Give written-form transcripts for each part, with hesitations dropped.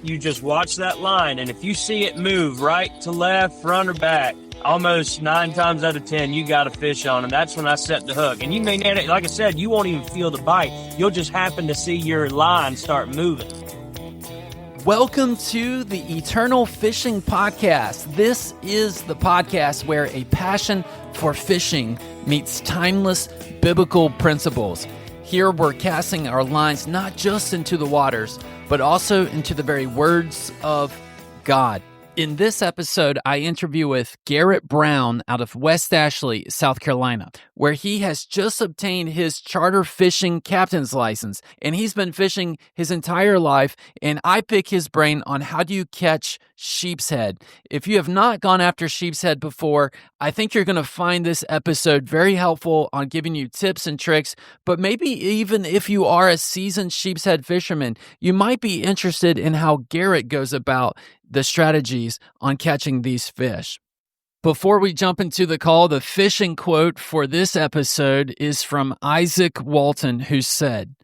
you just watch that line, and if you see it move right to left, front or back, almost 9 times out of 10, you got a fish on, and that's when I set the hook. And you may not, like I said, you won't even feel the bite. You'll just happen to see your line start moving. Welcome to the Eternal Fishing Podcast. This is the podcast where a passion for fishing meets timeless biblical principles. Here we're casting our lines not just into the waters, but also into the very words of God. In this episode, I interview with Garrett Brown out of West Ashley, South Carolina, where he has just obtained his charter fishing captain's license, and he's been fishing his entire life, and I pick his brain on how do you catch sheepshead. If you have not gone after sheepshead before, I think you're going to find this episode very helpful on giving you tips and tricks, but maybe even if you are a seasoned sheepshead fisherman, you might be interested in how Garrett goes about the strategies on catching these fish. Before we jump into the call, the fishing quote for this episode is from Isaac Walton, who said,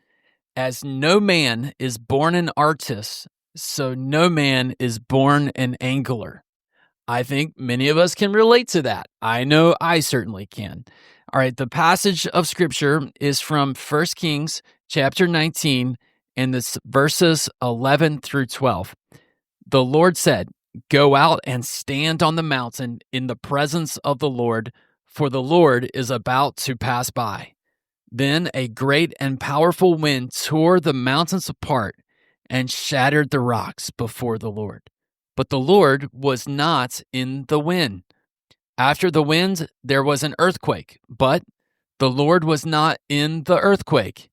"As no man is born an artist, so no man is born an angler." I think many of us can relate to that. I know I certainly can. All right, the passage of scripture is from 1 Kings chapter 19, and it's verses 11 through 12. The Lord said, "Go out and stand on the mountain in the presence of the Lord, for the Lord is about to pass by." Then a great and powerful wind tore the mountains apart and shattered the rocks before the Lord. But the Lord was not in the wind. After the wind, there was an earthquake, but the Lord was not in the earthquake.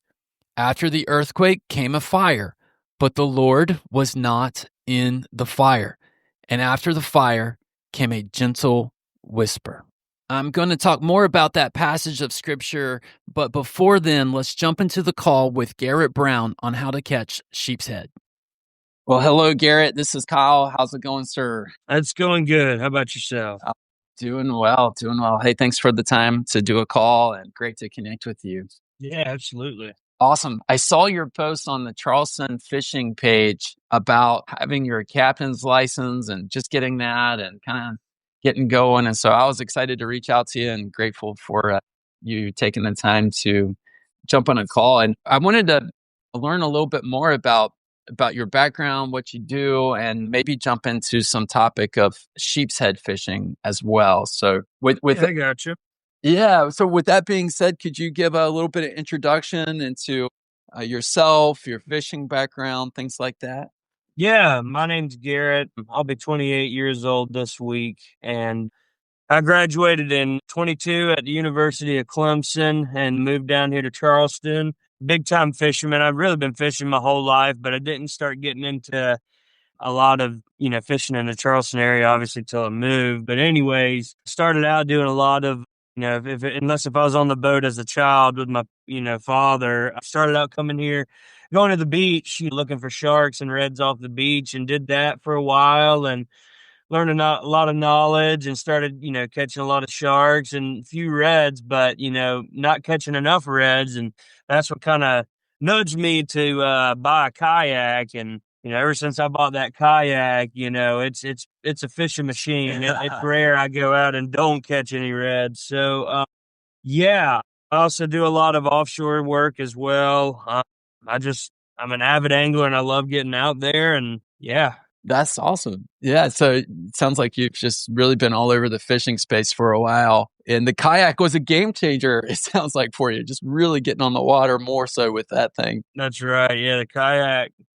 After the earthquake came a fire, but the Lord was not in the fire. And after the fire came a gentle whisper. I'm going to talk more about that passage of scripture, but before then, let's jump into the call with Garrett Brown on how to catch sheepshead. Well, hello, Garrett. This is Kyle. How's it going, sir? It's going good. How about yourself? Doing well. Hey, thanks for the time to do a call, and great to connect with you. Yeah, absolutely. Awesome. I saw your post on the Charleston fishing page about having your captain's license and just getting that and kind of getting going. And so I was excited to reach out to you and grateful for you taking the time to jump on a call. And I wanted to learn a little bit more about your background, what you do, and maybe jump into some topic of sheepshead fishing as well. So I got you. Yeah. So with that being said, could you give a little bit of introduction into yourself, your fishing background, things like that? Yeah, my name's Garrett. I'll be 28 years old this week, and I graduated in 22 at the University of Clemson and moved down here to Charleston. Big time fisherman. I've really been fishing my whole life, but I didn't start getting into a lot of, fishing in the Charleston area, obviously, till I moved. But anyways, started out doing a lot of, unless I was on the boat as a child with my, father, I started out coming here, going to the beach, looking for sharks and reds off the beach, and did that for a while and learned a lot of knowledge and started, catching a lot of sharks and a few reds, but, not catching enough reds. And that's what kind of nudged me to buy a kayak. And, ever since I bought that kayak, it's a fishing machine. It's rare I go out and don't catch any reds. So, I also do a lot of offshore work as well. I'm an avid angler and I love getting out there, and yeah. That's awesome. Yeah. So it sounds like you've just really been all over the fishing space for a while. And the kayak was a game changer, it sounds like, for you. Just really getting on the water more so with that thing. That's right. Yeah, the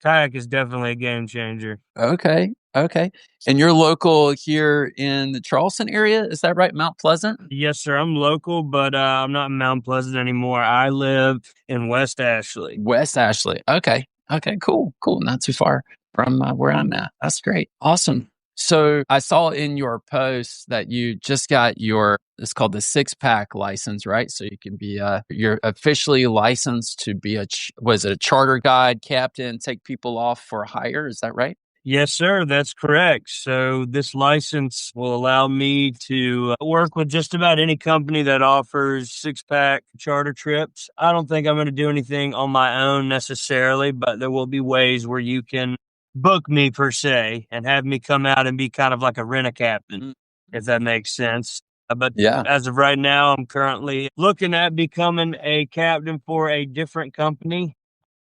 kayak is definitely a game changer. Okay. And you're local here in the Charleston area, is that right? Mount Pleasant? Yes, sir. I'm local, but I'm not in Mount Pleasant anymore. I live in West Ashley. West Ashley. Okay, cool. Not too far from where I'm at. That's great. Awesome. So I saw in your post that you just got it's called the 6-pack license, right? So you can be, you're officially licensed to be a charter guide, captain, take people off for hire. Is that right? Yes, sir. That's correct. So this license will allow me to work with just about any company that offers 6-pack charter trips. I don't think I'm going to do anything on my own necessarily, but there will be ways where you can book me per se and have me come out and be kind of like a rent-a-captain, if that makes sense. But Yeah. as of right now, I'm currently looking at becoming a captain for a different company.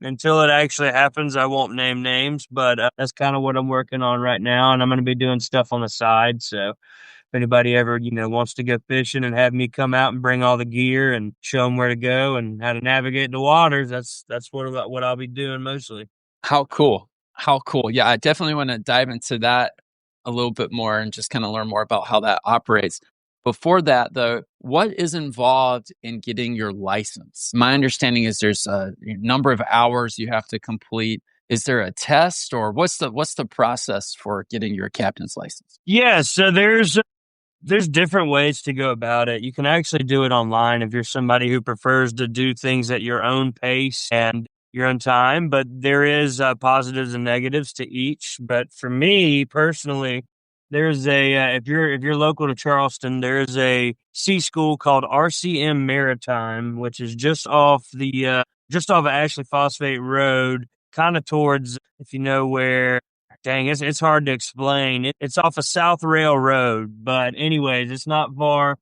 Until it actually happens, I won't name names, but that's kind of what I'm working on right now. And I'm going to be doing stuff on the side. So if anybody ever, wants to go fishing and have me come out and bring all the gear and show them where to go and how to navigate the waters, that's what I'll be doing mostly. How cool. How cool. Yeah, I definitely want to dive into that a little bit more and just kind of learn more about how that operates. Before that, though, what is involved in getting your license? My understanding is there's a number of hours you have to complete. Is there a test, or what's the process for getting your captain's license? Yeah, so there's different ways to go about it. You can actually do it online if you're somebody who prefers to do things at your own pace and your own time, but there is positives and negatives to each. But for me personally, there's a if you're local to Charleston, there's a sea school called RCM Maritime, which is just off of Ashley Phosphate Road, kind of towards, if you know where. Dang, it's hard to explain. It's off of South Railroad, but anyways, it's not far.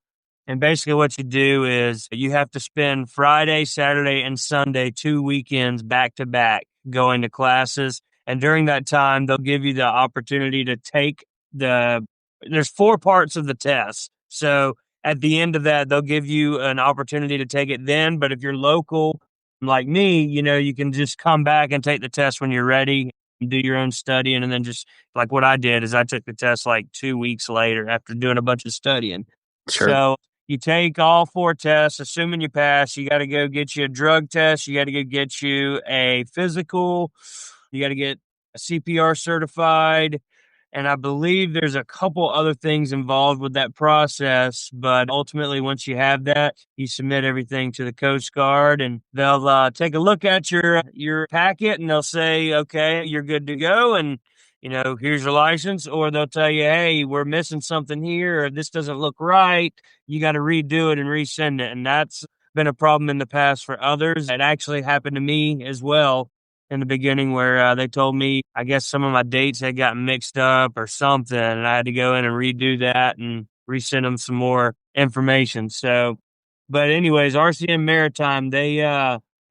And basically, what you do is you have to spend Friday, Saturday, and Sunday 2 weekends back to back going to classes. And during that time, they'll give you the opportunity to take there's 4 parts of the test. So at the end of that, they'll give you an opportunity to take it then. But if you're local, like me, you can just come back and take the test when you're ready, do your own studying, and then just like what I did is I took the test like 2 weeks later after doing a bunch of studying. Sure. So you take all 4 tests, assuming you pass. You got to go get you a drug test. You got to go get you a physical. You got to get a CPR certified. And I believe there's a couple other things involved with that process. But ultimately, once you have that, you submit everything to the Coast Guard, and they'll take a look at your packet, and they'll say, okay, you're good to go. And, here's your license. Or they'll tell you, hey, we're missing something here, or this doesn't look right. You got to redo it and resend it. And that's been a problem in the past for others. It actually happened to me as well in the beginning, where they told me, I guess some of my dates had gotten mixed up or something, and I had to go in and redo that and resend them some more information. So, but anyways, RCM Maritime, they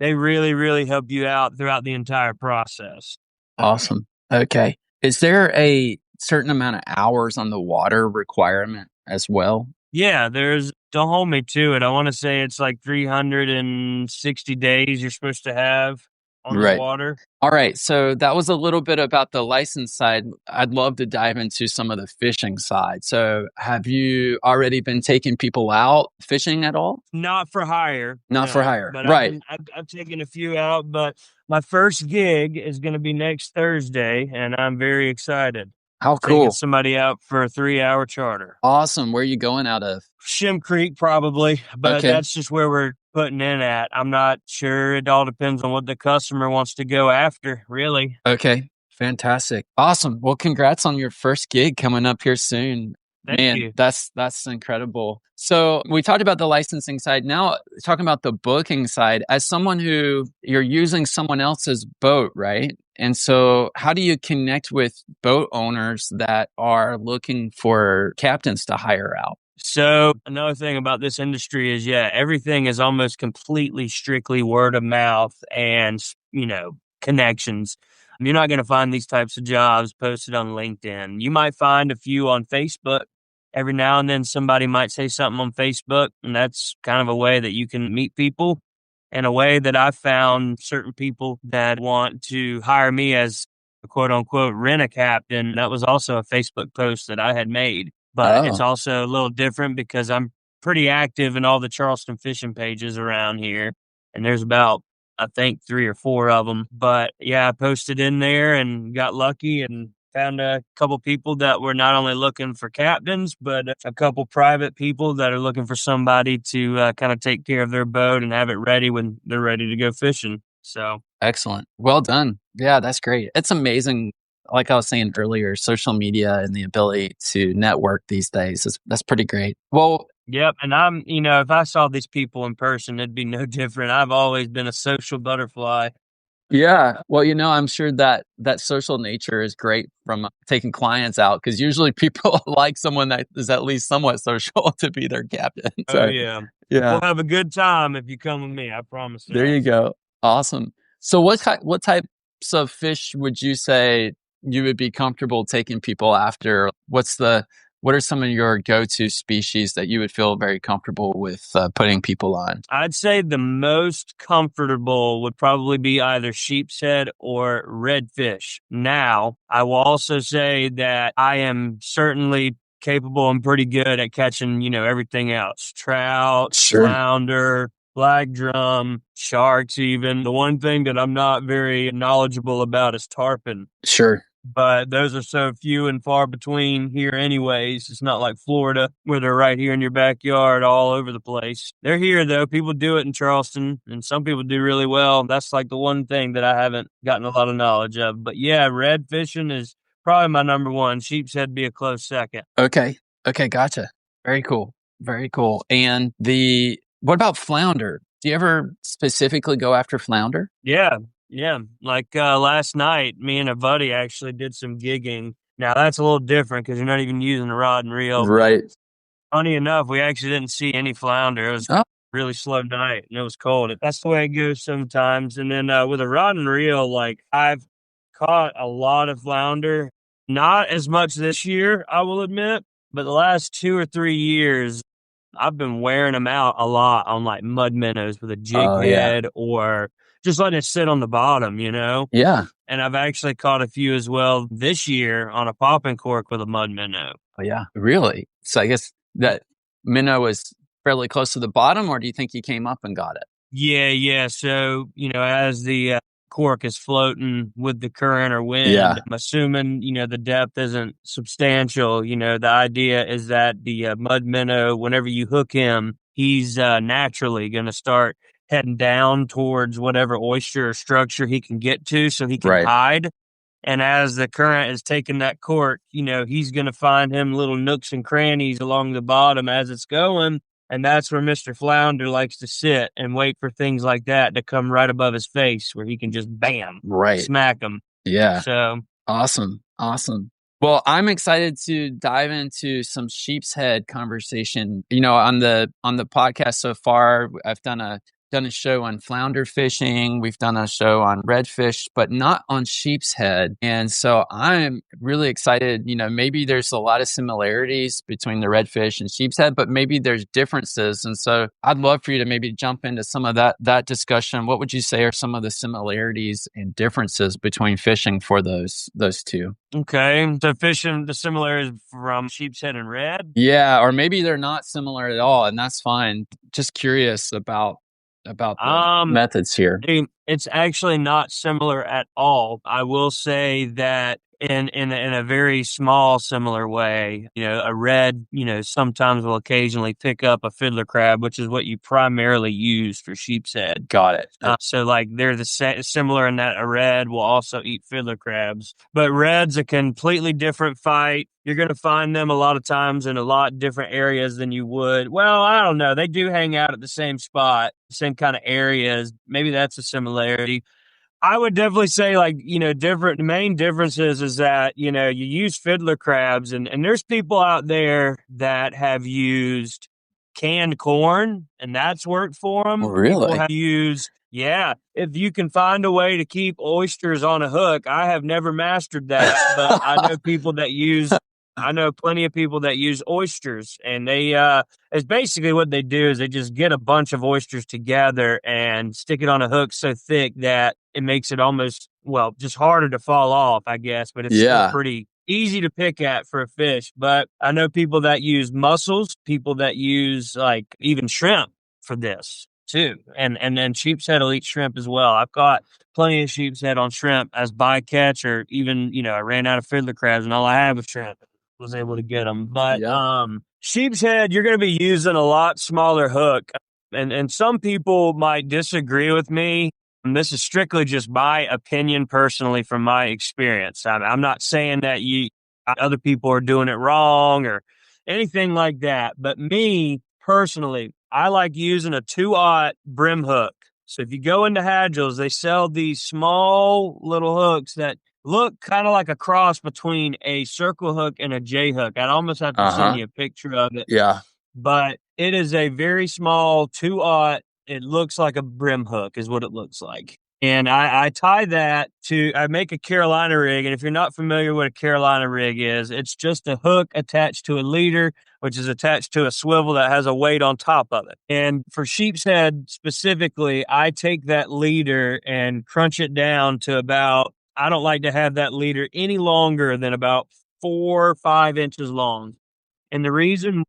really, really help you out throughout the entire process. Awesome. Okay. Is there a certain amount of hours on the water requirement as well? Yeah, don't hold me to it. I want to say it's like 360 days you're supposed to have on the Right. water. All right. So that was a little bit about the license side. I'd love to dive into some of the fishing side. So have you already been taking people out fishing at all? Not for hire. Not for No, hire. but Right. I've taken a few out, but my first gig is going to be next Thursday, and I'm very excited. How Taking cool. somebody out for a 3-hour charter. Awesome. Where are you going out of? Shim Creek, probably, but Okay. that's just where we're putting in at. I'm not sure. It all depends on what the customer wants to go after, really. Okay. Fantastic. Awesome. Well, congrats on your first gig coming up here soon. Thank you. That's incredible. So we talked about the licensing side. Now talking about the booking side, as someone who you're using someone else's boat, right? And so how do you connect with boat owners that are looking for captains to hire out? So another thing about this industry is, everything is almost completely strictly word of mouth and, connections. You're not going to find these types of jobs posted on LinkedIn. You might find a few on Facebook. Every now and then somebody might say something on Facebook, and that's kind of a way that you can meet people, and a way that I've found certain people that want to hire me as a quote unquote rent-a-captain. That was also a Facebook post that I had made. But it's Oh, also a little different because I'm pretty active in all the Charleston fishing pages around here. And there's about, I think, 3 or 4 of them. But yeah, I posted in there and got lucky and found a couple people that were not only looking for captains, but a couple private people that are looking for somebody to kind of take care of their boat and have it ready when they're ready to go fishing. So excellent. Well done. Yeah, that's great. It's amazing. Like I was saying earlier, social media and the ability to network these days that's pretty great. Well, yep. And if I saw these people in person, it'd be no different. I've always been a social butterfly. Yeah. Well, I'm sure that social nature is great from taking clients out, because usually people like someone that is at least somewhat social to be their captain. Oh So, yeah. We'll yeah, have a good time if you come with me. I promise there that. you go. Awesome. So, what types of fish would you say you would be comfortable taking people after? What are some of your go-to species that you would feel very comfortable with putting people on? I'd say the most comfortable would probably be either sheepshead or redfish. Now, I will also say that I am certainly capable and pretty good at catching, everything else. Trout, Sure. flounder, black drum, sharks even. The one thing that I'm not very knowledgeable about is tarpon. Sure. But those are so few and far between here anyways. It's not like Florida where they're right here in your backyard all over the place. They're here though. People do it in Charleston and some people do really well. That's like the one thing that I haven't gotten a lot of knowledge of. But yeah, red fishing is probably my number one. Sheepshead be a close second. Okay. Okay. Gotcha. Very cool. Very cool. And what about flounder? Do you ever specifically go after flounder? Yeah. Yeah. Like last night, me and a buddy actually did some gigging. Now that's a little different because you're not even using a rod and reel. Right. Funny enough, we actually didn't see any flounder. It was Oh, really slow night and it was cold. That's the way it goes sometimes. And then with a rod and reel, like I've caught a lot of flounder, not as much this year, I will admit, but the last 2 or 3 years, I've been wearing them out a lot on like mud minnows with a jig oh yeah. head or just letting it sit on the bottom. Yeah. And I've actually caught a few as well this year on a popping cork with a mud minnow. Oh yeah. Really? So I guess that minnow was fairly close to the bottom, or do you think he came up and got it? Yeah, yeah. So, as the cork is floating with the current or Yeah. wind, I'm assuming, the depth isn't substantial. The idea is that the mud minnow, whenever you hook him, he's naturally going to start heading down towards whatever oyster or structure he can get to so he can Right. hide. And as the current is taking that cork, he's going to find him little nooks and crannies along the bottom as it's going. And that's where Mr. Flounder likes to sit and wait for things like that to come right above his face where he can just bam, Right. smack them. Yeah. So Awesome. Awesome. Well, I'm excited to dive into some sheepshead conversation. On the podcast so far, I've done a show on flounder fishing. We've done a show on redfish, but not on sheepshead. And so I'm really excited. Maybe there's a lot of similarities between the redfish and sheepshead, but maybe there's differences. And so I'd love for you to maybe jump into some of that discussion. What would you say are some of the similarities and differences between fishing for those two? okay. So fishing, the similarities from sheepshead and red? Yeah, or maybe they're not similar at all, and that's fine. Just curious about the methods here. It's actually not similar at all. I will say that in a very small similar way, a red, sometimes will occasionally pick up a fiddler crab, which is what you primarily use for sheepshead. Got it. So like they're similar in that a red will also eat fiddler crabs, but red's a completely different fight. You're going to find them a lot of times in a lot different areas than you would. Well, I don't know. They do hang out at the same spot, same kind of areas. Maybe that's a similarity. I would definitely say different, the main differences is that, you use fiddler crabs and there's people out there that have used canned corn and that's worked for them. Really? People have used, yeah. If you can find a way to keep oysters on a hook, I have never mastered that, but I know plenty of people that use oysters and it's basically what they do is they just get a bunch of oysters together and stick it on a hook so thick that it makes it almost, well, just harder to fall off, I guess, but it's still pretty easy to pick at for a fish. But I know people that use mussels, people that use like even shrimp for this too. And then sheepshead will eat shrimp as well. I've got plenty of sheepshead on shrimp as bycatch or even, I ran out of fiddler crabs and all I had was shrimp. Was able to get them. But sheepshead, you're going to be using a lot smaller hook. And some people might disagree with me. And this is strictly just my opinion personally from my experience. I'm not saying that other people are doing it wrong or anything like that. But me personally, I like using a 2/0 brim hook. So if you go into Hadgels, they sell these small little hooks that look kind of like a cross between a circle hook and a J hook. I'd almost have to send Uh-huh. you a picture of it. Yeah. But it is a very small 2/0. It looks like a brim hook is what it looks like. And I tie that I make a Carolina rig. And if you're not familiar with what a Carolina rig is, it's just a hook attached to a leader, which is attached to a swivel that has a weight on top of it. And for Sheepshead specifically, I take that leader and crunch it down to about, I don't like to have that leader any longer than about 4 or 5 inches long. And the reason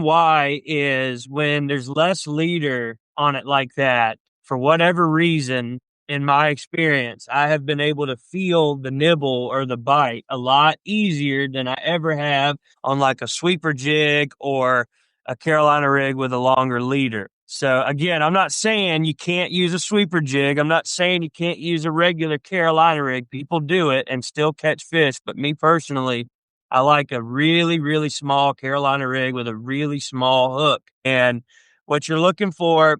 why is when there's less leader on it like that, for whatever reason, in my experience, I have been able to feel the nibble or the bite a lot easier than I ever have on like a sweeper jig or a Carolina rig with a longer leader. So again, I'm not saying you can't use a sweeper jig. I'm not saying you can't use a regular Carolina rig. People do it and still catch fish. But me personally, I like a really, really small Carolina rig with a really small hook. And what you're looking for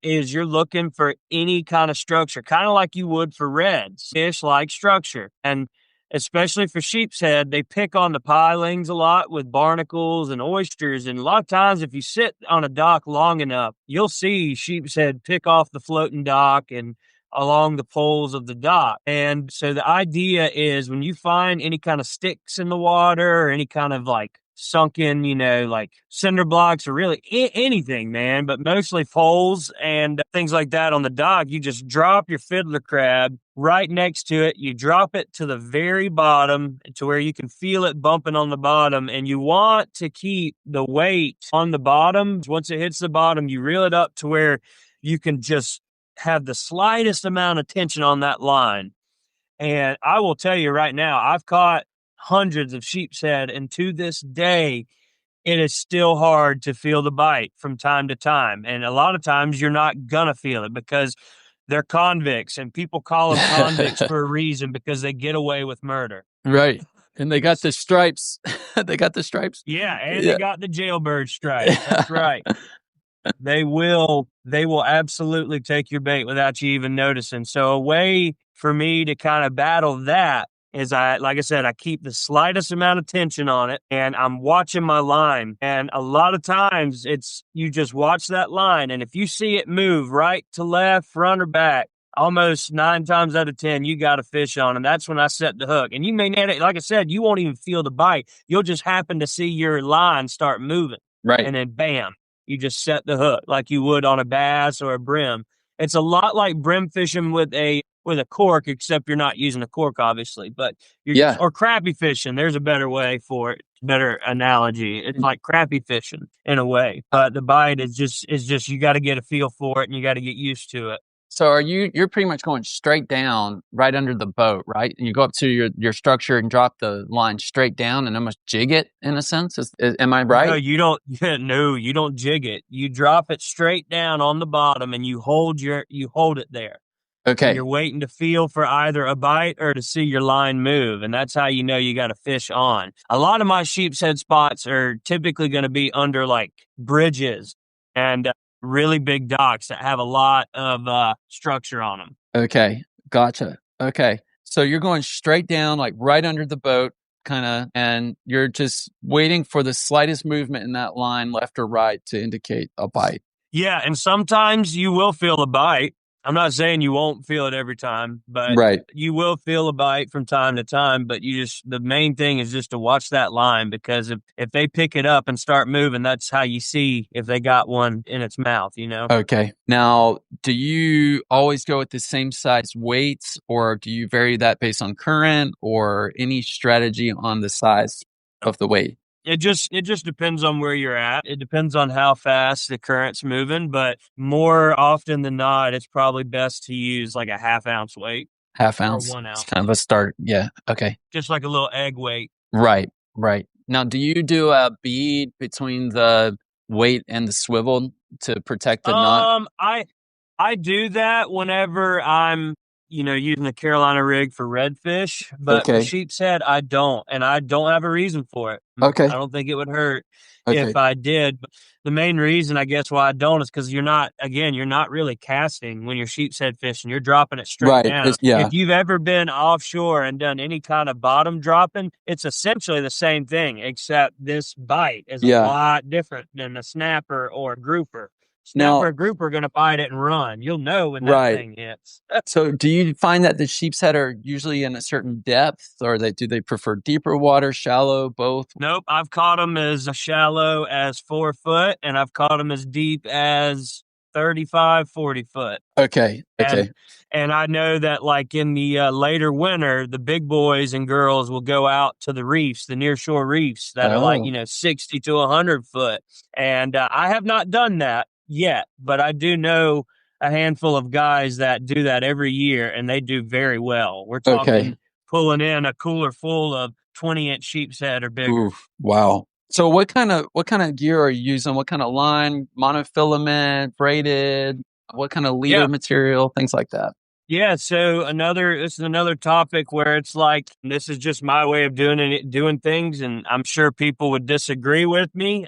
is you're looking for any kind of structure, kind of like you would for reds. Fish like structure. And especially for sheepshead, they pick on the pilings a lot with barnacles and oysters. And a lot of times, if you sit on a dock long enough, you'll see sheepshead pick off the floating dock and along the poles of the dock. And so the idea is when you find any kind of sticks in the water or any kind of like sunken, like cinder blocks or really anything, man, but mostly poles and things like that on the dock, you just drop your fiddler crab right next to it. You drop it to the very bottom to where you can feel it bumping on the bottom. And you want to keep the weight on the bottom. Once it hits the bottom, you reel it up to where you can just have the slightest amount of tension on that line. And I will tell you right now, I've caught hundreds of sheepshead, and to this day, it is still hard to feel the bite from time to time. And a lot of times you're not gonna feel it because they're convicts, and people call them convicts for a reason because they get away with murder. Right. And they got the stripes. They got the stripes. Yeah, and they got the jailbird stripes. That's right. They will absolutely take your bait without you even noticing. So a way for me to kind of battle that is like I said, I keep the slightest amount of tension on it and I'm watching my line. And a lot of times you just watch that line. And if you see it move right to left, front or back, almost 9 times out of 10, you got a fish on. And that's when I set the hook. And you may not, like I said, you won't even feel the bite. You'll just happen to see your line start moving. Right. And then bam. You just set the hook like you would on a bass or a brim. It's a lot like brim fishing with a cork, except you're not using a cork, obviously. But or crappie fishing. There's a better way for it, better analogy. It's like crappie fishing in a way. But the bite is just you got to get a feel for it and you got to get used to it. So you're pretty much going straight down right under the boat, right? And you go up to your structure and drop the line straight down and almost jig it in a sense. Am I right? No, you don't. No, you don't jig it. You drop it straight down on the bottom and you hold it there. Okay. And you're waiting to feel for either a bite or to see your line move. And that's how you know you got a fish on. A lot of my sheepshead spots are typically going to be under like bridges and really big docks that have a lot of structure on them. Okay. Gotcha. Okay. So you're going straight down, like right under the boat, kind of, and you're just waiting for the slightest movement in that line, left or right, to indicate a bite. Yeah. And sometimes you will feel a bite. I'm not saying you won't feel it every time, but you will feel a bite from time to time. But the main thing is just to watch that line, because if they pick it up and start moving, that's how you see if they got one in its mouth, Okay. Now, do you always go with the same size weights, or do you vary that based on current, or any strategy on the size of the weight? It just depends on where you're at. It depends on how fast the current's moving, but more often than not, it's probably best to use like a 1/2 ounce weight. Half ounce. Or 1 ounce. It's kind of a start. Yeah. Okay. Just like a little egg weight. Right. Now, do you do a bead between the weight and the swivel to protect the knot? I do that whenever I'm using the Carolina rig for redfish, but for Okay. sheepshead, I don't, and I don't have a reason for it. I Okay. don't think it would hurt if Okay. I did. But the main reason, I guess, why I don't is because you're not really casting when you're sheepshead fishing. You're dropping it straight Right. down. Yeah. If you've ever been offshore and done any kind of bottom dropping, it's essentially the same thing, except this bite is a Yeah. lot different than a snapper or a grouper. Now, Snapper or grouper are going to bite it and run. You'll know when that right. thing hits. So do you find that the sheepshead are usually in a certain depth, or do they prefer deeper water, shallow, both? Nope, I've caught them as shallow as 4 foot, and I've caught them as deep as 35, 40 foot. Okay. Okay. And I know that, like, in the later winter, the big boys and girls will go out to the reefs, the nearshore reefs that are like, Oh, 60 to 100 foot. And I have not done that yet, but I do know a handful of guys that do that every year, and they do very well. We're okay. talking pulling in a cooler full of 20-inch sheepshead or bigger. Oof, wow. So what kind of gear are you using? What kind of line? Monofilament, braided? What kind of leader Yeah. material? Things like that. Yeah, so this is another topic where it's like, this is just my way of doing things, and I'm sure people would disagree with me.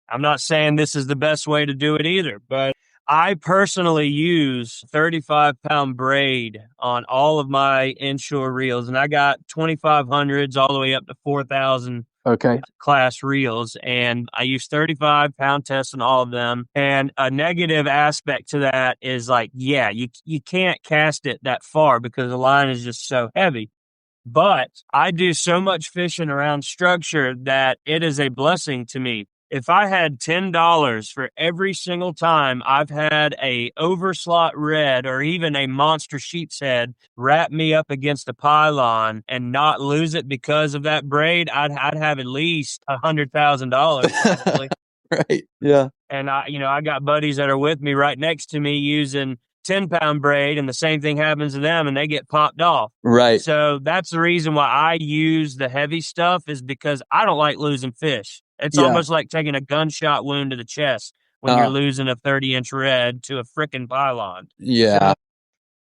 I'm not saying this is the best way to do it either, but I personally use 35-pound braid on all of my inshore reels, and I got 2500s all the way up to 4000 Okay. class reels, and I use 35-pound tests on all of them. And a negative aspect to that is, like, yeah, you can't cast it that far because the line is just so heavy. But I do so much fishing around structure that it is a blessing to me. If I had $10 for every single time I've had a overslot red or even a monster sheepshead wrap me up against a pylon and not lose it because of that braid, I'd have at least $100,000 probably. Right. Yeah. And I got buddies that are with me right next to me using 10-pound braid, and the same thing happens to them and they get popped off. Right. So that's the reason why I use the heavy stuff, is because I don't like losing fish. It's almost like taking a gunshot wound to the chest when you're losing a 30-inch red to a frickin' pylon. Yeah.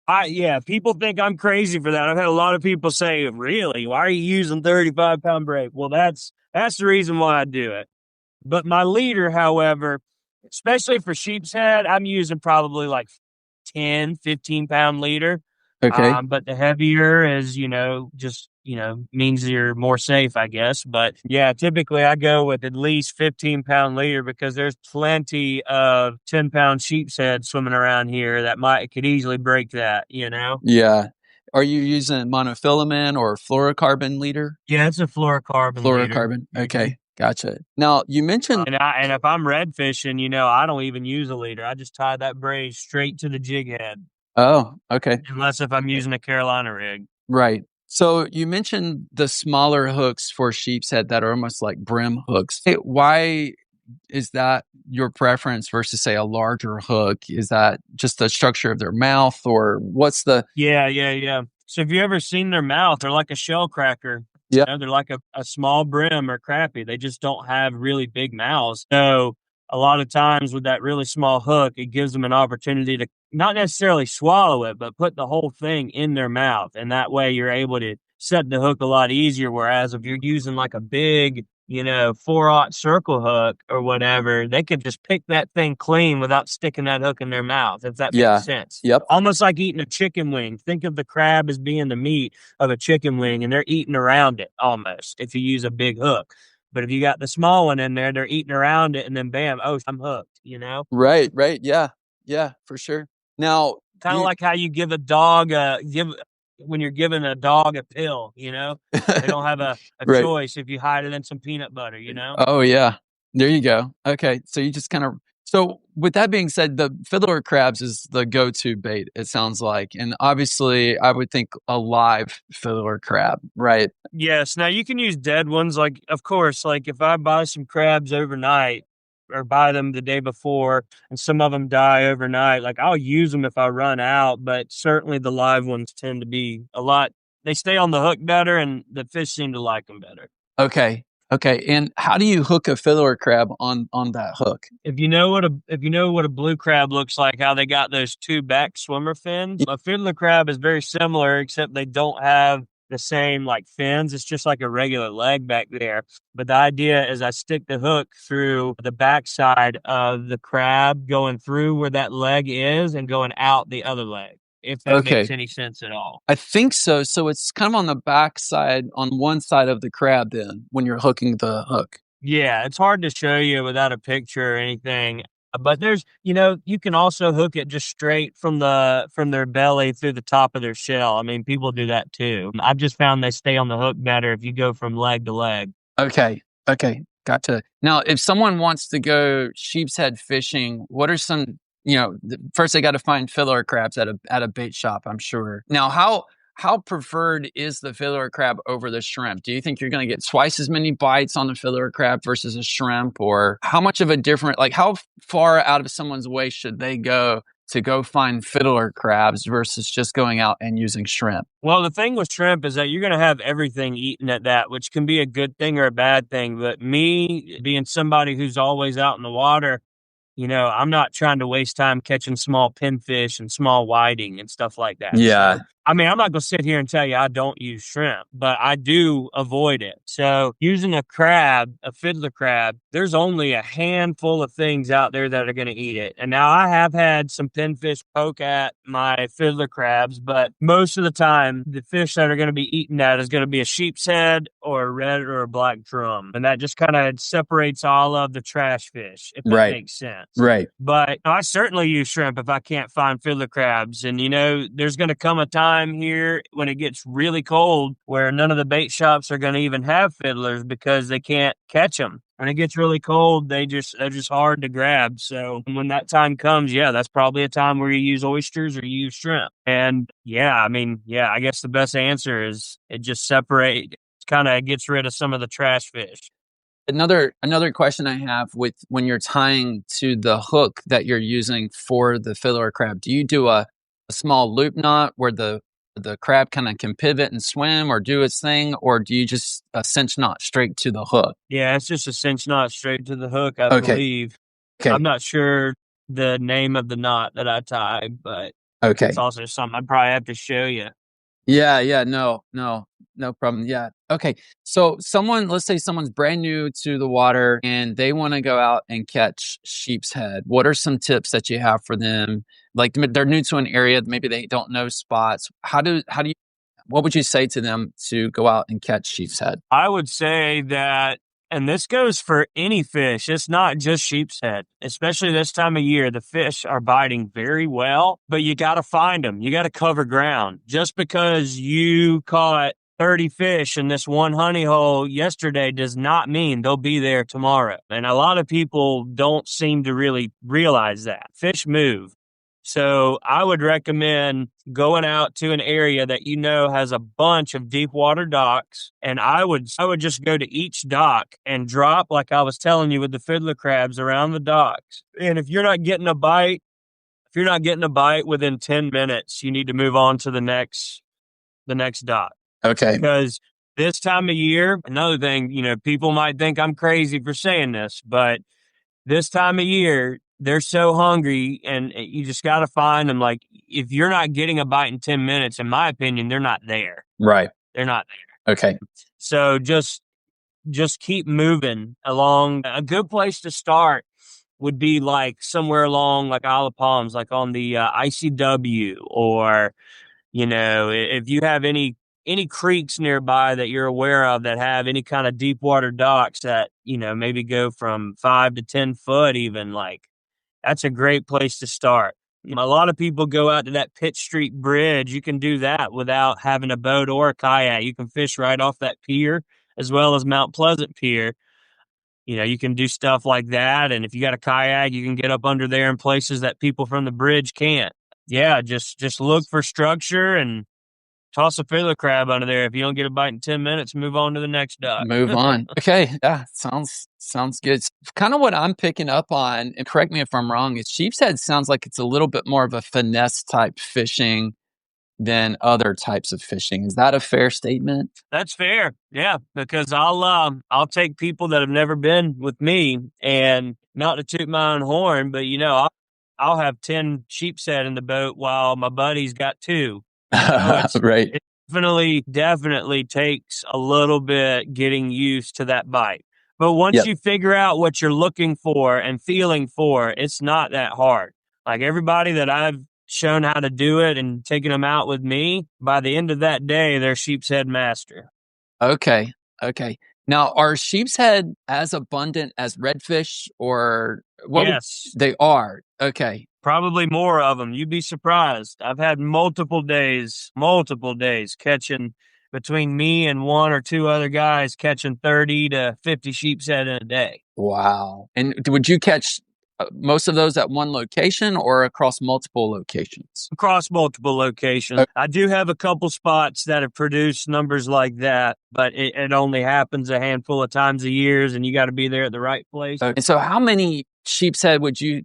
So, people think I'm crazy for that. I've had a lot of people say, really, why are you using 35-pound braid? Well, that's the reason why I do it. But my leader, however, especially for sheepshead, I'm using probably like 10, 15-pound leader. Okay. But the heavier is, just, means you're more safe, I guess. But yeah, typically I go with at least 15-pound leader because there's plenty of 10-pound sheepshead swimming around here that could easily break that, Yeah. Are you using monofilament or fluorocarbon leader? Yeah, it's a fluorocarbon leader. Fluorocarbon. Okay. Gotcha. Now you mentioned, and if I'm red fishing, I don't even use a leader. I just tie that braid straight to the jig head. oh, okay. Unless if I'm using a Carolina rig. Right. So you mentioned the smaller hooks for sheepshead that are almost like brim hooks. Why is that your preference versus, say, a larger hook? Is that just the structure of their mouth, or what's the... Yeah. So have you ever seen their mouth? They're like a shell cracker. Yeah. They're like a small brim or crappie. They just don't have really big mouths. So a lot of times with that really small hook, it gives them an opportunity to not necessarily swallow it, but put the whole thing in their mouth. And that way you're able to set the hook a lot easier. Whereas if you're using like a big, 4/0 circle hook or whatever, they could just pick that thing clean without sticking that hook in their mouth, if that makes sense. Yep. Almost like eating a chicken wing. Think of the crab as being the meat of a chicken wing, and they're eating around it almost if you use a big hook. But if you got the small one in there, they're eating around it, and then bam, oh, I'm hooked, Right. Yeah, for sure. Now, kind of like how you give a dog when you're giving a dog a pill, they don't have a Right. choice if you hide it in some peanut butter, Oh, yeah. There you go. Okay. So you just kind of... So with that being said, the fiddler crabs is the go-to bait, it sounds like. And obviously, I would think a live fiddler crab, right? Yes. Now, you can use dead ones. Like, of course, like if I buy some crabs overnight or buy them the day before and some of them die overnight, like I'll use them if I run out. But certainly the live ones tend to be they stay on the hook better, and the fish seem to like them better. Okay. Okay. And how do you hook a fiddler crab on that hook? If you know what a blue crab looks like, how they got those two back swimmer fins, a fiddler crab is very similar, except they don't have the same like fins. It's just like a regular leg back there. But the idea is I stick the hook through the backside of the crab, going through where that leg is and going out the other leg, if that Okay. makes any sense at all. I think so. So it's kind of on the back side, on one side of the crab then, when you're hooking the hook. Yeah, it's hard to show you without a picture or anything. But there's, you can also hook it just straight from their belly through the top of their shell. I mean, people do that too. I've just found they stay on the hook better if you go from leg to leg. Okay. Okay. Gotcha. Now, if someone wants to go sheepshead fishing, what are some, first they got to find fiddler crabs at a bait shop, I'm sure. Now, how preferred is the fiddler crab over the shrimp? Do you think you're going to get twice as many bites on the fiddler crab versus a shrimp? Or how much of a different, like how far out of someone's way should they go to go find fiddler crabs versus just going out and using shrimp? Well, the thing with shrimp is that you're going to have everything eaten at that, which can be a good thing or a bad thing. But me being somebody who's always out in the water, I'm not trying to waste time catching small pinfish and small whiting and stuff like that. Yeah. So, I mean, I'm not going to sit here and tell you I don't use shrimp, but I do avoid it. So using a fiddler crab, there's only a handful of things out there that are going to eat it. And now I have had some pinfish poke at my fiddler crabs, but most of the time, the fish that are going to be eaten at is going to be a sheepshead or a red or a black drum. And that just kind of separates all of the trash fish, if that makes sense. Right. But I certainly use shrimp if I can't find fiddler crabs. And, there's going to come a time here when it gets really cold where none of the bait shops are going to even have fiddlers because they can't catch them. When it gets really cold, they're just hard to grab. So when that time comes, that's probably a time where you use oysters or you use shrimp. And I guess the best answer is it just kind of gets rid of some of the trash fish. Another question I have with when you're tying to the hook that you're using for the fiddler crab, do you do a small loop knot where the crab kind of can pivot and swim or do its thing, or do you just a cinch knot straight to the hook? Yeah, it's just a cinch knot straight to the hook, I believe. Okay. I'm not sure the name of the knot that I tie, but it's also something I'd probably have to show you. Yeah, no problem. Yeah. Okay. So let's say someone's brand new to the water and they want to go out and catch sheepshead. What are some tips that you have for them? Like they're new to an area, maybe they don't know spots. What would you say to them to go out and catch sheepshead? I would say that, and this goes for any fish, it's not just sheepshead, especially this time of year. The fish are biting very well, but you got to find them. You got to cover ground. Just because you caught 30 fish in this one honey hole yesterday does not mean they'll be there tomorrow. And a lot of people don't seem to really realize that. Fish move. So I would recommend going out to an area that has a bunch of deep water docks, and I would just go to each dock and drop, like I was telling you with the fiddler crabs, around the docks. And if you're not getting a bite within 10 minutes, you need to move on to the next dock. Okay. Because this time of year, another thing, people might think I'm crazy for saying this, but this time of year, they're so hungry, and you just got to find them. Like, if you're not getting a bite in 10 minutes, in my opinion, they're not there. Right. They're not there. Okay. So just keep moving along. A good place to start would be like somewhere along like Isle of Palms, like on the ICW, or, if you have any creeks nearby that you're aware of that have any kind of deep water docks that, maybe go from 5 to 10 foot even, like, that's a great place to start. A lot of people go out to that Pitt Street Bridge. You can do that without having a boat or a kayak. You can fish right off that pier, as well as Mount Pleasant Pier. You can do stuff like that. And if you got a kayak, you can get up under there in places that people from the bridge can't. Yeah, just look for structure and toss a fiddler crab under there. If you don't get a bite in 10 minutes, move on to the next dock. Move on. Okay. Yeah. Sounds good. It's kind of what I'm picking up on, and correct me if I'm wrong, is sheepshead sounds like it's a little bit more of a finesse type fishing than other types of fishing. Is that a fair statement? That's fair. Yeah, because I'll take people that have never been with me, and not to toot my own horn, but I'll have 10 sheepshead in the boat while my buddy's got two. Right. It definitely takes a little bit getting used to that bite. But once Yep. you figure out what you're looking for and feeling for, it's not that hard. Like everybody that I've shown how to do it and taken them out with me, by the end of that day, they're sheepshead master. Okay. Okay. Now, are sheepshead as abundant as redfish, or what? Yes, They are. Okay. probably more of them. You'd be surprised. I've had multiple days catching, between me and one or two other guys, catching 30 to 50 sheepshead in a day. Wow. And would you catch most of those at one location or across multiple locations? Across multiple locations. I do have a couple spots that have produced numbers like that, but it only happens a handful of times a year, and you got to be there at the right place. And so how many sheepshead would you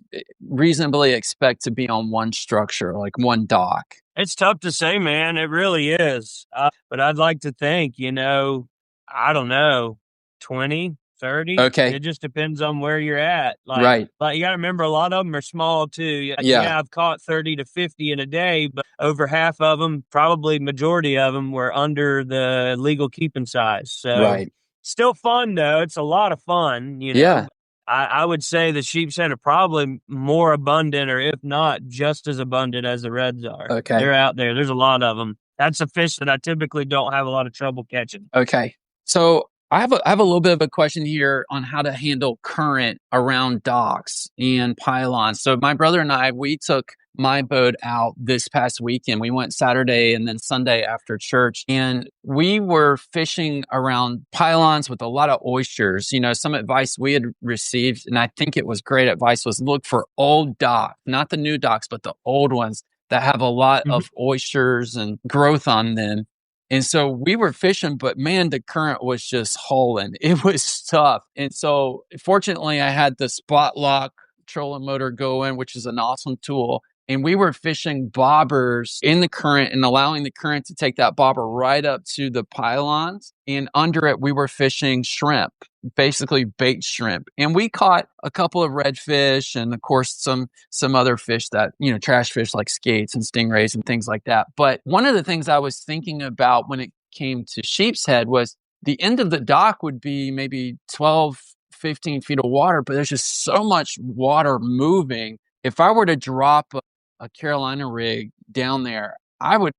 reasonably expect to be on one structure, like one dock? It's tough to say, man. It really is. But I'd like to think, I don't know, 20, 30. Okay. It just depends on where you're at. Right. Like you got to remember, a lot of them are small too. Yeah. I've caught 30 to 50 in a day, but over half of them, probably majority of them, were under the legal keeping size. So Right. still fun though. It's a lot of fun, Yeah. I would say the sheepshead are probably more abundant, or if not just as abundant as the reds are. Okay. They're out there. There's a lot of them. That's a fish that I typically don't have a lot of trouble catching. Okay. So I have a little bit of a question here on how to handle current around docks and pylons. So my brother and I, we took my boat out this past weekend. We went Saturday and then Sunday after church, and we were fishing around pylons with a lot of oysters. Some advice we had received, and I think it was great advice, was look for old docks, not the new docks, but the old ones that have a lot of oysters and growth on them. And so we were fishing, but man, the current was just hauling. It was tough. And so fortunately, I had the spot lock trolling motor going, which is an awesome tool. And we were fishing bobbers in the current and allowing the current to take that bobber right up to the pylons. And under it, we were fishing shrimp, basically bait shrimp. And we caught a couple of redfish and, of course, some other fish that, trash fish like skates and stingrays and things like that. But one of the things I was thinking about when it came to Sheepshead was the end of the dock would be maybe 12, 15 feet of water, but there's just so much water moving. If I were to drop a Carolina rig down there, I would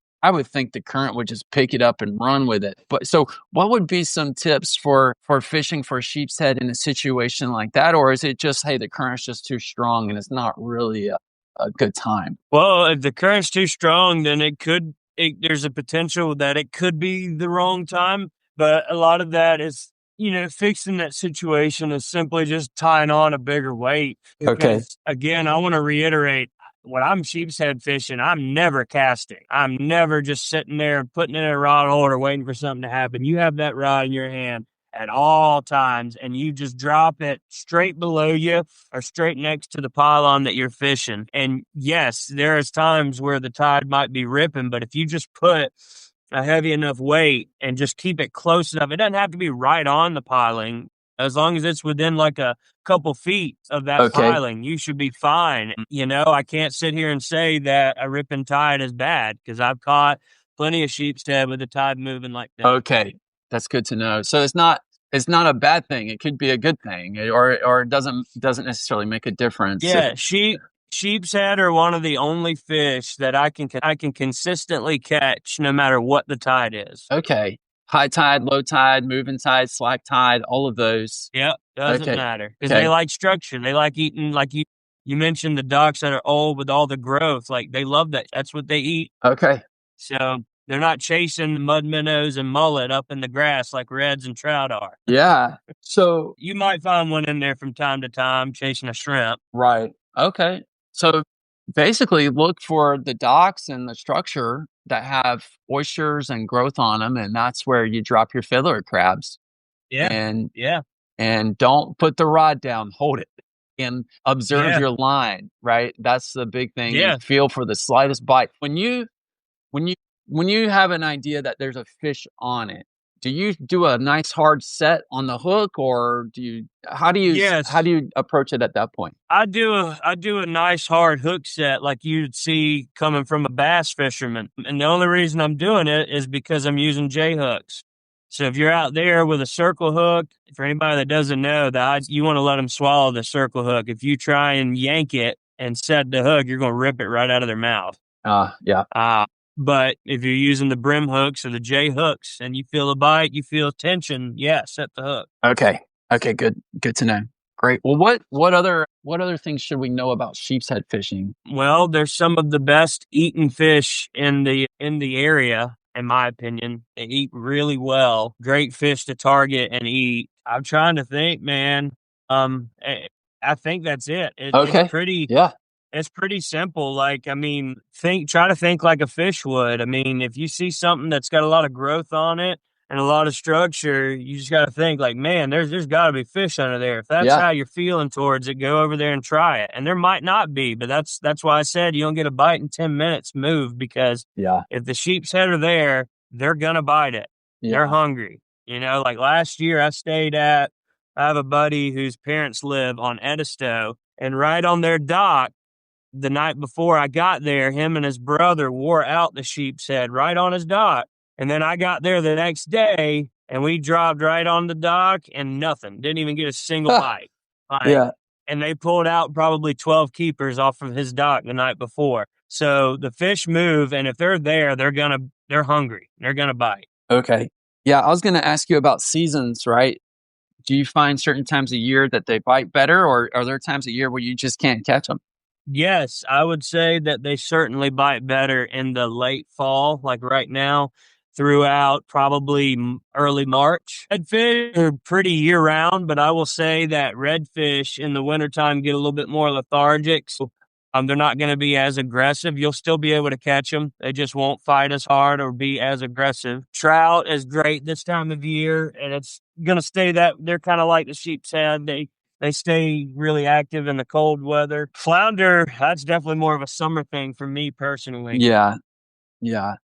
think the current would just pick it up and run with it. But so what would be some tips for fishing for sheepshead in a situation like that? Or is it just, hey, the current's just too strong and it's not really a good time? Well, if the current's too strong, then there's a potential that it could be the wrong time. But a lot of that is, fixing that situation is simply just tying on a bigger weight. Because, again, I want to reiterate, when I'm sheepshead fishing, I'm never casting. I'm never just sitting there and putting it in a rod holder waiting for something to happen. You have that rod in your hand at all times, and you just drop it straight below you or straight next to the pylon that you're fishing. And yes, there's times where the tide might be ripping, but if you just put a heavy enough weight and just keep it close enough, it doesn't have to be right on the piling. As long as it's within like a couple feet of that piling, you should be fine. I can't sit here and say that a ripping tide is bad, because I've caught plenty of sheepshead with the tide moving like that. Okay, that's good to know. So it's not a bad thing. It could be a good thing, or it doesn't necessarily make a difference. Yeah, sheepshead are one of the only fish that I can consistently catch no matter what the tide is. Okay. High tide, low tide, moving tide, slack tide, all of those. Yep, doesn't matter, because they like structure. They like eating, like you mentioned, the docks that are old with all the growth. Like, they love that. That's what they eat. Okay. So they're not chasing mud minnows and mullet up in the grass like reds and trout are. Yeah. So you might find one in there from time to time chasing a shrimp. Right. Okay. So basically look for the docks and the structure that have oysters and growth on them, and that's where you drop your fiddler crabs. Yeah. And don't put the rod down, hold it and observe your line, right? That's the big thing. Yeah. And feel for the slightest bite. When you when you have an idea that there's a fish on it, do you do a nice hard set on the hook, or how do Yes. you approach it at that point? I do a nice hard hook set like you'd see coming from a bass fisherman. And the only reason I'm doing it is because I'm using J hooks. So if you're out there with a circle hook, for anybody that doesn't know that, you want to let them swallow the circle hook. If you try and yank it and set the hook, you're going to rip it right out of their mouth. Yeah. But if you're using the brim hooks or the J hooks and you feel a bite, you feel tension, yeah, set the hook. Okay. Okay. Good to know. Great. Well, what other things should we know about sheepshead fishing? Well, there's some of the best eaten fish in the area, in my opinion. They eat really well. Great fish to target and eat. I'm trying to think, man. I think that's it. Okay. It's pretty. Yeah. It's pretty simple. Like, I mean, try to think like a fish would. I mean, if you see something that's got a lot of growth on it and a lot of structure, you just got to think like, man, there's got to be fish under there. If that's how you're feeling towards it, go over there and try it. And there might not be, but that's why I said you don't get a bite in 10 minutes, move, because if the sheep's head are there, they're gonna bite it. They're hungry. Like last year I have a buddy whose parents live on Edisto, and right on their dock, the night before I got there, him and his brother wore out the sheep's head right on his dock. And then I got there the next day and we dropped right on the dock and nothing. Didn't even get a single bite. And they pulled out probably 12 keepers off of his dock the night before. So the fish move, and if they're there, they're hungry. They're gonna bite. Okay. Yeah, I was gonna ask you about seasons, right? Do you find certain times of year that they bite better, or are there times of year where you just can't catch them? Yes, I would say that they certainly bite better in the late fall, like right now, throughout probably early March. Redfish are pretty year round, but I will say that redfish in the wintertime get a little bit more lethargic. So, they're not going to be as aggressive. You'll still be able to catch them. They just won't fight as hard or be as aggressive. Trout is great this time of year, and it's going to stay that. They're kind of like the sheep's head. They stay really active in the cold weather. Flounder, that's definitely more of a summer thing for me personally. Yeah.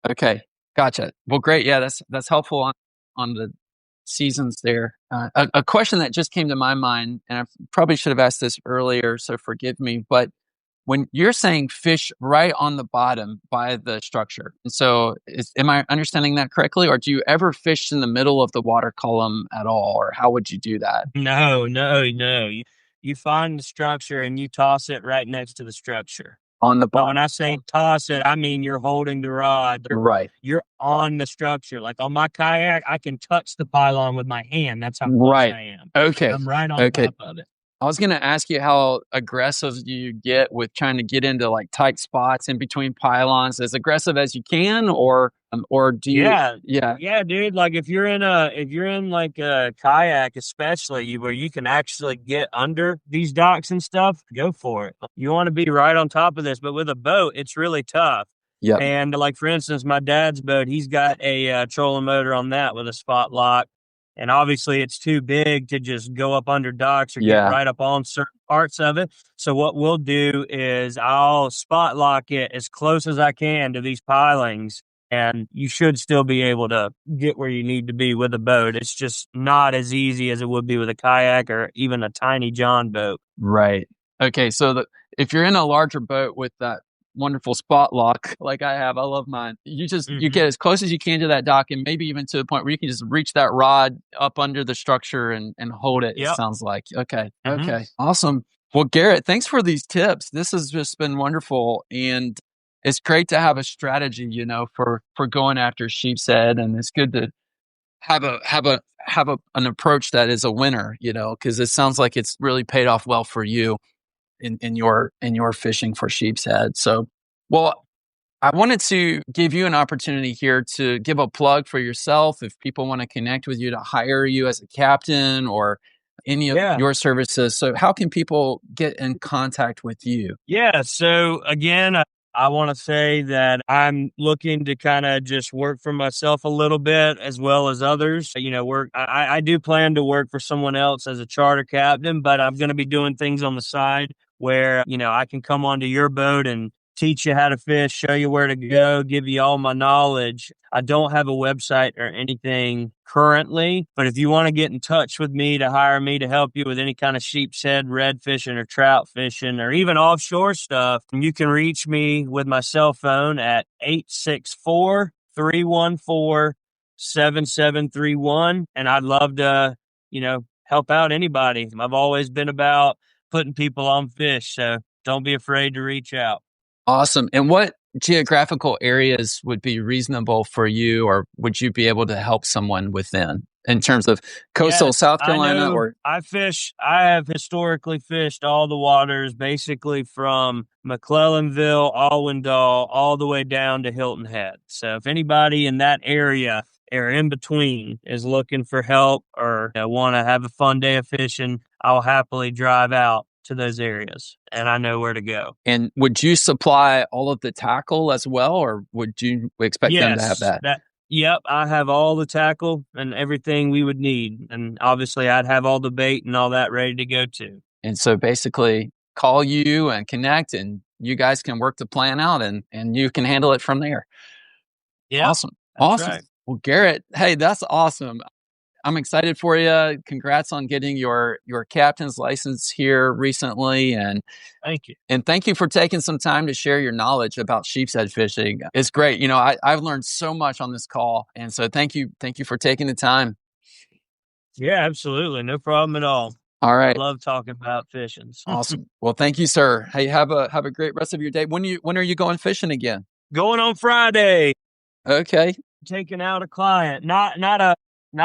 Okay. Gotcha. Well, great. Yeah, that's helpful on the seasons there. A question that just came to my mind, and I probably should have asked this earlier, so forgive me, but when you're saying fish right on the bottom by the structure, and so am I understanding that correctly, or do you ever fish in the middle of the water column at all, or how would you do that? No. You find the structure and you toss it right next to the structure. On the But bottom. when I say toss it, I mean you're holding the rod. Right. You're on the structure. Like on my kayak, I can touch the pylon with my hand. That's how close I am. Okay. I'm right on top of it. I was going to ask you how aggressive you get with trying to get into like tight spots in between pylons, as aggressive as you can, or do you? Yeah, dude. Like if you're in like a kayak, especially where you can actually get under these docks and stuff, go for it. You want to be right on top of this, but with a boat, it's really tough. Yeah. And like for instance, my dad's boat, he's got a trolling motor on that with a spot lock. And obviously it's too big to just go up under docks or get right up on certain parts of it. So what we'll do is I'll spot lock it as close as I can to these pilings, and you should still be able to get where you need to be with a boat. It's just not as easy as it would be with a kayak or even a tiny John boat. Right. Okay. So if you're in a larger boat with that wonderful spot lock like I have, I love mine. You get as close as you can to that dock, and maybe even to the point where you can just reach that rod up under the structure and hold it. It sounds like. Okay. Awesome. Well, Garrett, thanks for these tips. This has just been wonderful, and it's great to have a strategy, for going after sheepshead, and it's good to have an approach that is a winner, because it sounds like it's really paid off well for you in your fishing for sheepshead. So, well, I wanted to give you an opportunity here to give a plug for yourself if people want to connect with you to hire you as a captain or any of your services. So how can people get in contact with you? Yeah. So again, I want to say that I'm looking to kind of just work for myself a little bit as well as others. I do plan to work for someone else as a charter captain, but I'm going to be doing things on the side where, I can come onto your boat and teach you how to fish, show you where to go, give you all my knowledge. I don't have a website or anything currently, but if you want to get in touch with me to hire me to help you with any kind of sheepshead, red fishing, or trout fishing, or even offshore stuff, you can reach me with my cell phone at 864-314-7731. And I'd love to, help out anybody. I've always been about putting people on fish, so don't be afraid to reach out. Awesome. And what geographical areas would be reasonable for you, or would you be able to help someone within in terms of coastal South Carolina? I have historically fished all the waters, basically from McClellanville, Allendale, all the way down to Hilton Head. So if anybody in that area or in between is looking for help or want to have a fun day of fishing, I'll happily drive out to those areas, and I know where to go. And would you supply all of the tackle as well, or would you expect them to have that? Yep, I have all the tackle and everything we would need, and obviously I'd have all the bait and all that ready to go too. And so basically call you and connect, and you guys can work the plan out, and you can handle it from there. Yeah, awesome. Right. Well, Garrett, hey, that's awesome. I'm excited for you. Congrats on getting your captain's license here recently. And thank you. And thank you for taking some time to share your knowledge about sheepshead fishing. It's great. I've learned so much on this call. And so thank you for taking the time. Yeah, absolutely. No problem at all. All right. I love talking about fishing. Awesome. Well, thank you, sir. Hey, have a great rest of your day. When are you going fishing again? Going on Friday. Okay. Taking out a client. Not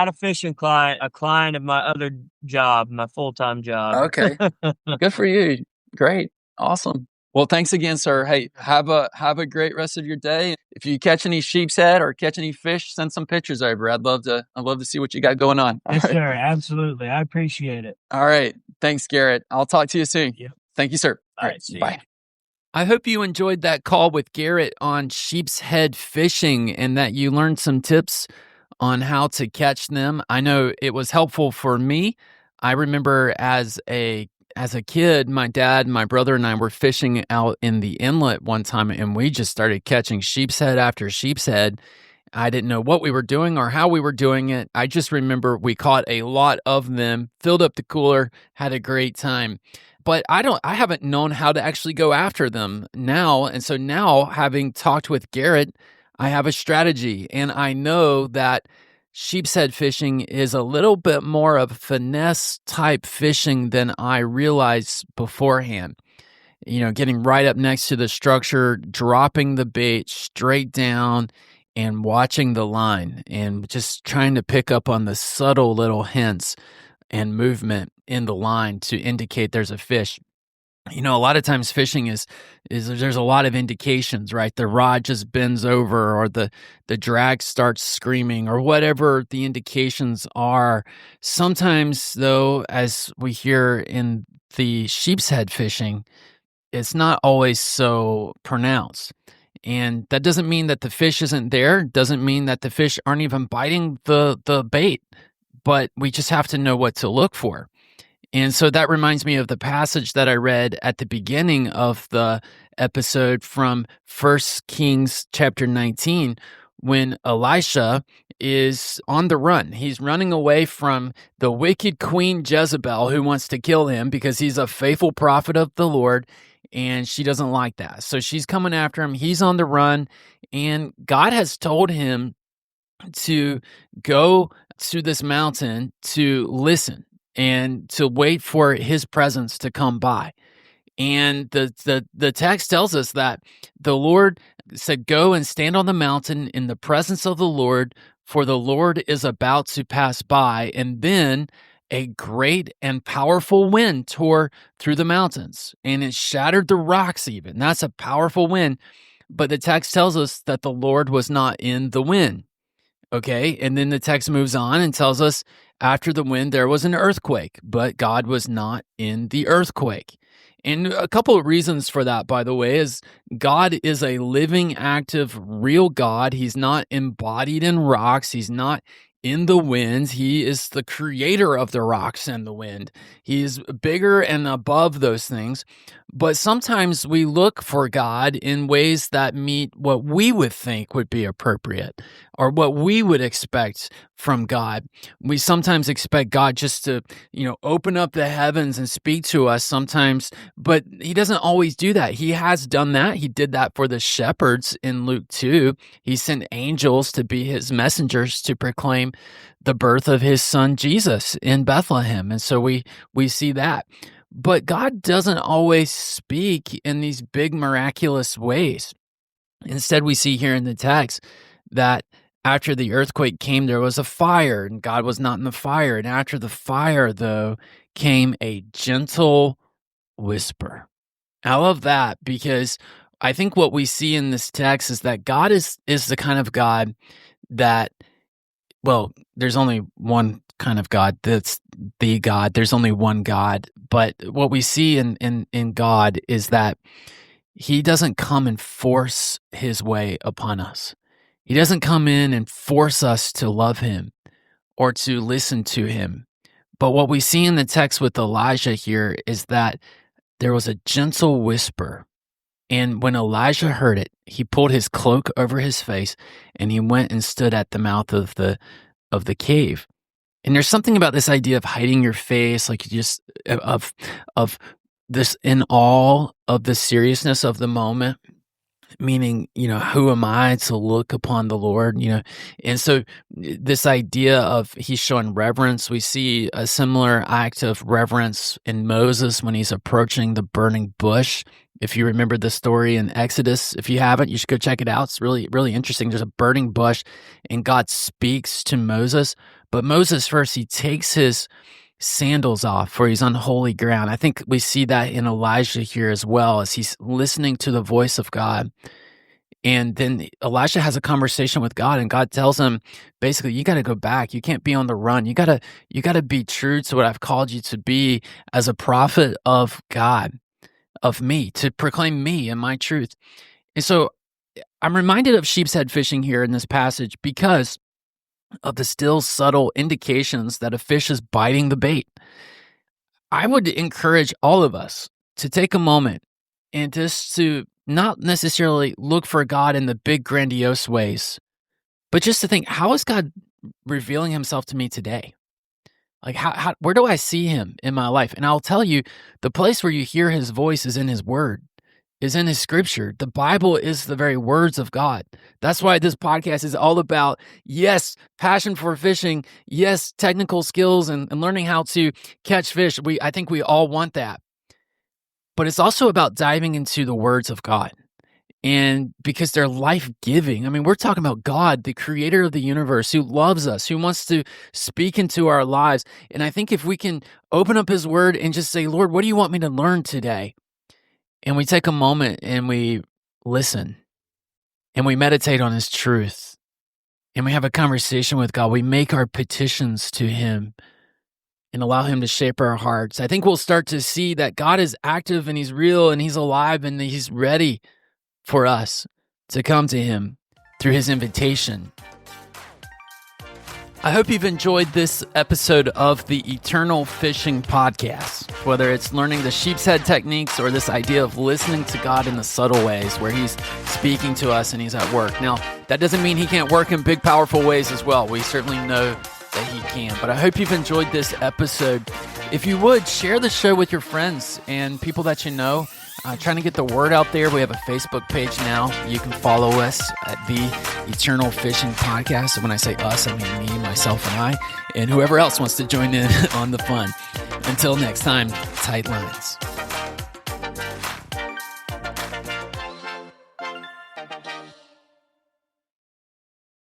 a fishing client, a client of my other job, my full-time job. Okay. Good for you. Great. Awesome. Well, thanks again, sir. Hey, have a great rest of your day. If you catch any sheepshead or catch any fish, send some pictures over. I'd love to see what you got going on. Yes, sir. Absolutely. I appreciate it. All right. Thanks, Garrett. I'll talk to you soon. Yep. Thank you, sir. All right. See bye. You. I hope you enjoyed that call with Garrett on sheepshead fishing and that you learned some tips on how to catch them. I know it was helpful for me. I remember as a kid, my dad, my brother, and I were fishing out in the inlet one time, and we just started catching sheepshead after sheepshead. I didn't know what we were doing or how we were doing it. I just remember we caught a lot of them, filled up the cooler, had a great time. But I haven't known how to actually go after them now. And so now, having talked with Garrett, I have a strategy, and I know that sheepshead fishing is a little bit more of finesse type fishing than I realized beforehand. Getting right up next to the structure, dropping the bait straight down, and watching the line, and just trying to pick up on the subtle little hints and movement in the line to indicate there's a fish. A lot of times fishing is there's a lot of indications, right? The rod just bends over, or the drag starts screaming, or whatever the indications are. Sometimes, though, as we hear in the sheepshead fishing, it's not always so pronounced. And that doesn't mean that the fish isn't there, doesn't mean that the fish aren't even biting the bait, but we just have to know what to look for. And so that reminds me of the passage that I read at the beginning of the episode from 1 Kings chapter 19, when Elisha is on the run. He's running away from the wicked queen Jezebel, who wants to kill him because he's a faithful prophet of the Lord, and she doesn't like that. So she's coming after him. He's on the run, and God has told him to go to this mountain to listen and to wait for his presence to come by. And the text tells us that the Lord said, "Go and stand on the mountain in the presence of the Lord, for the Lord is about to pass by." And then a great and powerful wind tore through the mountains, and it shattered the rocks even. That's a powerful wind. But the text tells us that the Lord was not in the wind. Okay, and then the text moves on and tells us after the wind there was an earthquake, but God was not in the earthquake. And a couple of reasons for that, by the way, is God is a living, active, real God. He's not embodied in rocks. He's not in the winds. He is the creator of the rocks and the wind. He's bigger and above those things. But sometimes we look for God in ways that meet what we would think would be appropriate or what we would expect from God. We sometimes expect God just to, open up the heavens and speak to us sometimes, but he doesn't always do that. He has done that. He did that for the shepherds in Luke 2. He sent angels to be his messengers to proclaim the birth of his son Jesus in Bethlehem. And so we see that. But God doesn't always speak in these big miraculous ways. Instead, we see here in the text that after the earthquake came, there was a fire, and God was not in the fire. And after the fire, though, came a gentle whisper. I love that because I think what we see in this text is that God is the kind of God that, well, there's only one kind of God that's the God. There's only one God. But what we see in God is that he doesn't come and force his way upon us. He doesn't come in and force us to love him or to listen to him. But what we see in the text with Elijah here is that there was a gentle whisper. And when Elijah heard it, he pulled his cloak over his face and he went and stood at the mouth of the cave. And there's something about this idea of hiding your face, like you just of this in awe of the seriousness of the moment, meaning, who am I to look upon the Lord, And so this idea of he's showing reverence, we see a similar act of reverence in Moses when he's approaching the burning bush. If you remember the story in Exodus, if you haven't, you should go check it out. It's really, really interesting. There's a burning bush and God speaks to Moses. But Moses first, he takes his sandals off for he's on holy ground. I think we see that in Elijah here as well as he's listening to the voice of God. And then Elijah has a conversation with God and God tells him, basically, you got to go back. You can't be on the run. You got to be true to what I've called you to be as a prophet of God, of me, to proclaim me and my truth. And so I'm reminded of sheepshead fishing here in this passage because of the still subtle indications that a fish is biting the bait. I would encourage all of us to take a moment and just to not necessarily look for God in the big grandiose ways, but just to think, how is God revealing himself to me today? Like, where do I see him in my life? And I'll tell you, the place where you hear his voice is in his word, is in his scripture. The Bible is the very words of God. That's why this podcast is all about, yes, passion for fishing, yes, technical skills and learning how to catch fish. I think we all want that. But it's also about diving into the words of God. And because they're life-giving. I mean, we're talking about God, the creator of the universe, who loves us, who wants to speak into our lives. And I think if we can open up his word and just say, Lord, what do you want me to learn today? And we take a moment and we listen and we meditate on his truth and we have a conversation with God. We make our petitions to him and allow him to shape our hearts. I think we'll start to see that God is active and he's real and he's alive and he's ready for us to come to him through his invitation. I hope you've enjoyed this episode of the Eternal Fishing Podcast, whether it's learning the sheepshead techniques or this idea of listening to God in the subtle ways where he's speaking to us and he's at work. Now, that doesn't mean he can't work in big, powerful ways as well. We certainly know that he can. But I hope you've enjoyed this episode. If you would, share the show with your friends and people that you know. Trying to get the word out there. We have a Facebook page now. You can follow us at the Eternal Fishing Podcast. And when I say us, I mean me, myself, and I, and whoever else wants to join in on the fun. Until next time, tight lines.